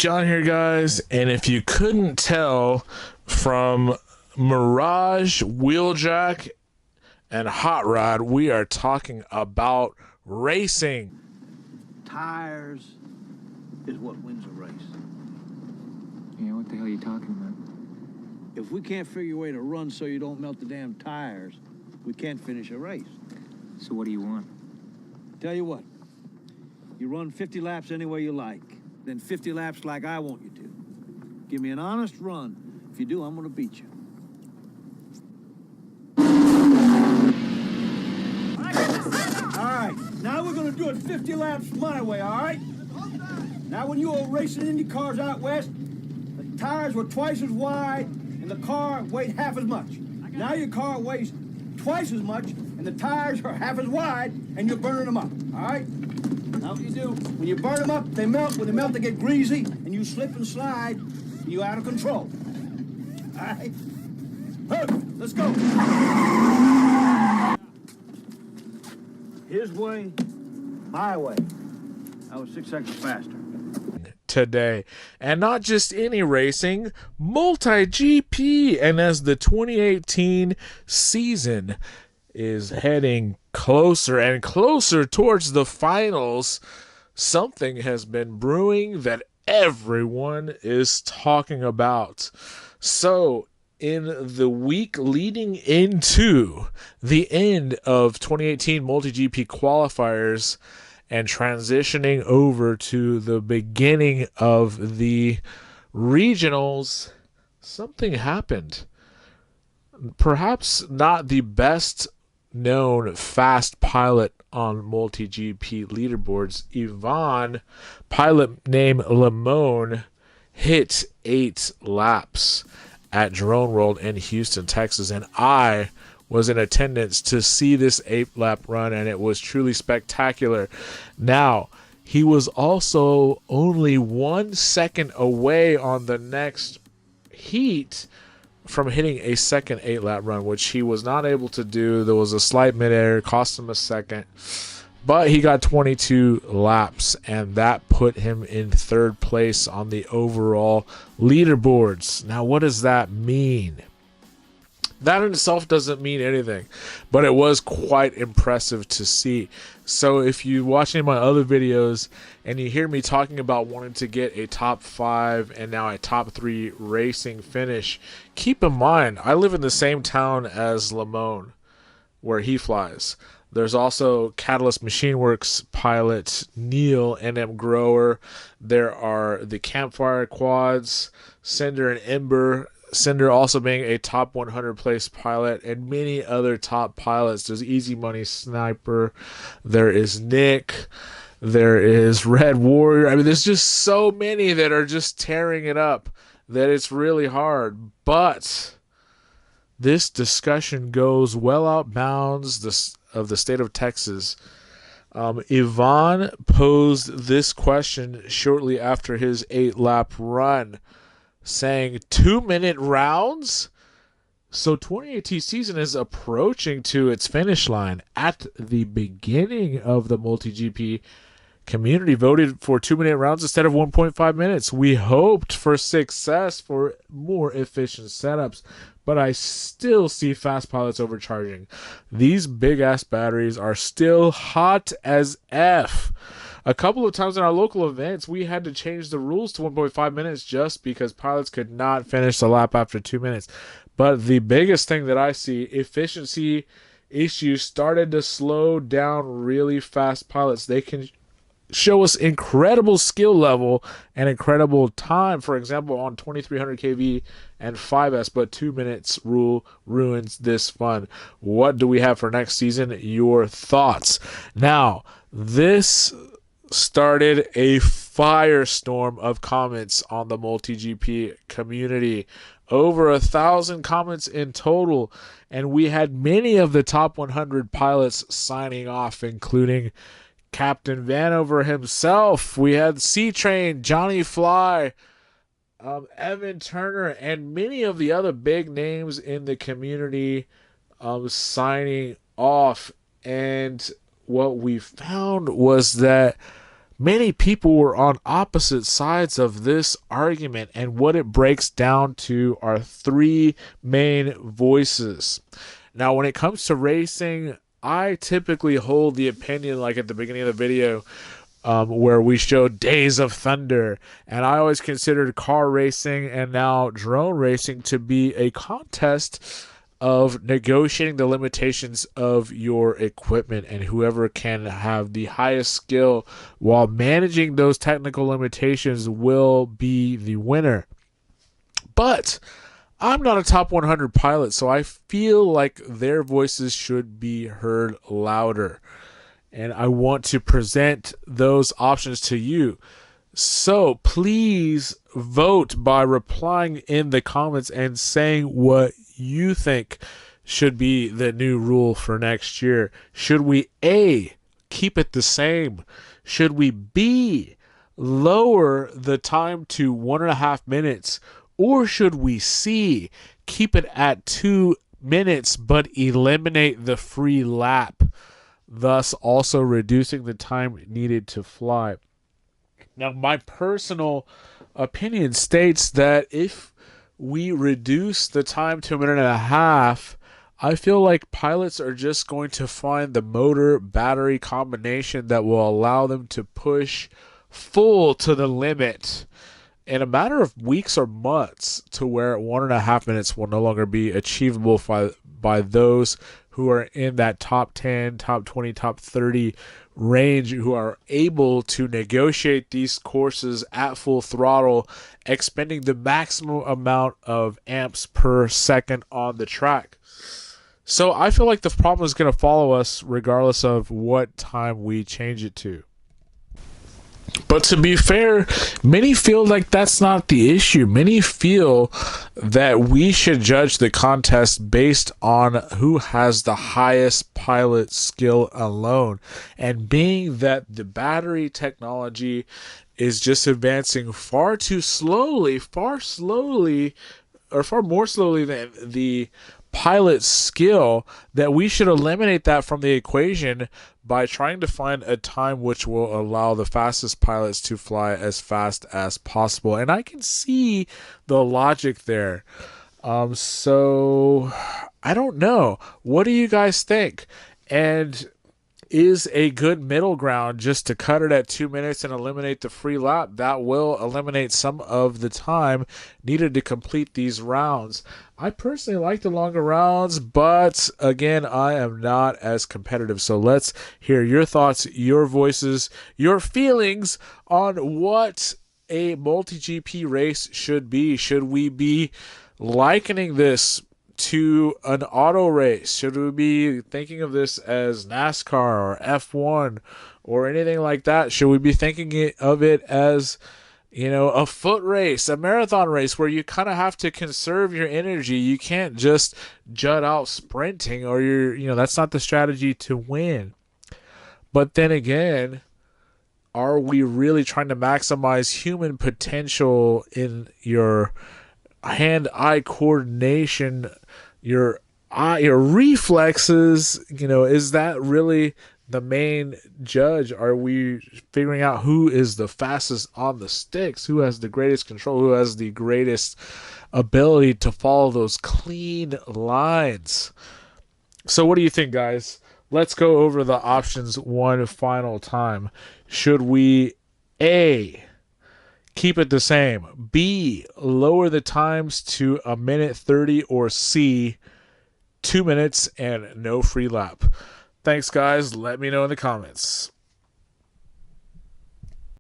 John here, guys, and if you couldn't tell from Mirage, Wheeljack, and Hot Rod, we are talking about racing. Tires is what wins a race. Yeah, what the hell are you talking about? If we can't figure a way to run so you don't melt the damn tires, we can't finish a race. So what do you want? Tell you what, you run 50 laps any way you like, then 50 laps like I want you to. Give me an honest run. If you do, I'm gonna beat you. All right, now we're gonna do it 50 laps my way, all right? Now when you were racing Indy cars out west, the tires were twice as wide and the car weighed half as much. Now your car weighs twice as much and the tires are half as wide and you're burning them up, all right? Now what you do, when you burn them up, they melt. When they melt, they get greasy and you slip and slide and you're out of control. All right? Perfect, let's go. His way, my way. I was 6 seconds faster. Today, and not just any racing, MultiGP. And as the 2018 season is heading closer and closer towards the finals, something has been brewing that everyone is talking about. So in the week leading into the end of 2018 MultiGP qualifiers and transitioning over to the beginning of the regionals, something happened. Perhaps not the best known fast pilot on MultiGP leaderboards, Yvonne, Pilot Name Limon, hit 8 laps at Drone World in Houston, Texas, and I was in attendance to see this 8-lap run, and it was truly spectacular. Now, he was also only 1 second away on the next heat from hitting a second 8-lap run, which he was not able to do. There was a slight mid-air, cost him a second, but he got 22 laps, and that put him in 3rd place on the overall leaderboards. Now, what does that mean? That in itself doesn't mean anything, but it was quite impressive to see. So if you watch any of my other videos and you hear me talking about wanting to get a top 5 and now a top 3 racing finish, keep in mind, I live in the same town as Limon, where he flies. There's also Catalyst Machine Works pilot Neil NM Grower. There are the Campfire Quads, Cinder and Ember. Cinder also being a top 100 place pilot, and many other top pilots. There's Easy Money Sniper, there is Nick, there is Red Warrior. I mean, there's just so many that are just tearing it up that it's really hard. But this discussion goes well out bounds of the state of Texas. Yvonne posed this question shortly after his 8-lap run, saying 2-minute rounds? So 2018 season is approaching to its finish line. At the beginning of the MultiGP, community voted for 2-minute rounds instead of 1.5 minutes. We hoped for success for more efficient setups, but I still see fast pilots overcharging. These big-ass batteries are still hot as F. A couple of times in our local events, we had to change the rules to 1.5 minutes just because pilots could not finish the lap after 2 minutes. But the biggest thing that I see, efficiency issues started to slow down really fast pilots. They can show us incredible skill level and incredible time, for example, on 2300 kV and 5S, but 2 minutes rule ruins this fun. What do we have for next season? Your thoughts. Now, this started a firestorm of comments on the MultiGP community. Over 1,000 comments in total, and we had many of the top 100 pilots signing off, including Captain Vanover himself. We had C-Train, Johnny Fly, Evan Turner, and many of the other big names in the community signing off. And what we found was that Many people were on opposite sides of this argument, and what it breaks down to are three main voices. Now, when it comes to racing, I typically hold the opinion, like at the beginning of the video, where we showed Days of Thunder, and I always considered car racing and now drone racing to be a contest of negotiating the limitations of your equipment, and whoever can have the highest skill while managing those technical limitations will be the winner. But I'm not a top 100 pilot, so I feel like their voices should be heard louder. And I want to present those options to you. So please vote by replying in the comments and saying what you think should be the new rule for next year. Should we A, keep it the same? Should we B, lower the time to 1.5 minutes? Or should we C, keep it at 2 minutes but eliminate the free lap, thus also reducing the time needed to fly? Now, my personal opinion states that if we reduce the time to 1.5 minutes, I feel like pilots are just going to find the motor-battery combination that will allow them to push full to the limit in a matter of weeks or months, to where 1.5 minutes will no longer be achievable by those who are in that top 10, top 20, top 30 range, who are able to negotiate these courses at full throttle, expending the maximum amount of amps per second on the track. So I feel like the problem is going to follow us regardless of what time we change it to. But to be fair, many feel like that's not the issue. Many feel that we should judge the contest based on who has the highest pilot skill alone. And being that the battery technology is just advancing far more slowly than the pilot skill, that we should eliminate that from the equation by trying to find a time which will allow the fastest pilots to fly as fast as possible. And I can see the logic there. So I don't know. What do you guys think? And is a good middle ground just to cut it at 2 minutes and eliminate the free lap? That will eliminate some of the time needed to complete these rounds. I personally like the longer rounds, but again, I am not as competitive. So let's hear your thoughts, your voices, your feelings on what a multi-GP race should be. Should we be likening this to an auto race? Should we be thinking of this as NASCAR or F1 or anything like that? Should we be thinking of it as, a foot race, a marathon race, where you kind of have to conserve your energy? You can't just jut out sprinting, or that's not the strategy to win. But then again, are we really trying to maximize human potential in your hand-eye coordination, your reflexes? Is that really the main judge? Are we figuring out who is the fastest on the sticks, who has the greatest control, who has the greatest ability to follow those clean lines? So what do you think, guys? Let's go over the options one final time. Should we A, keep it the same, B, lower the times to 1:30, or C, 2 minutes and no free lap? Thanks, guys. Let me know in the comments.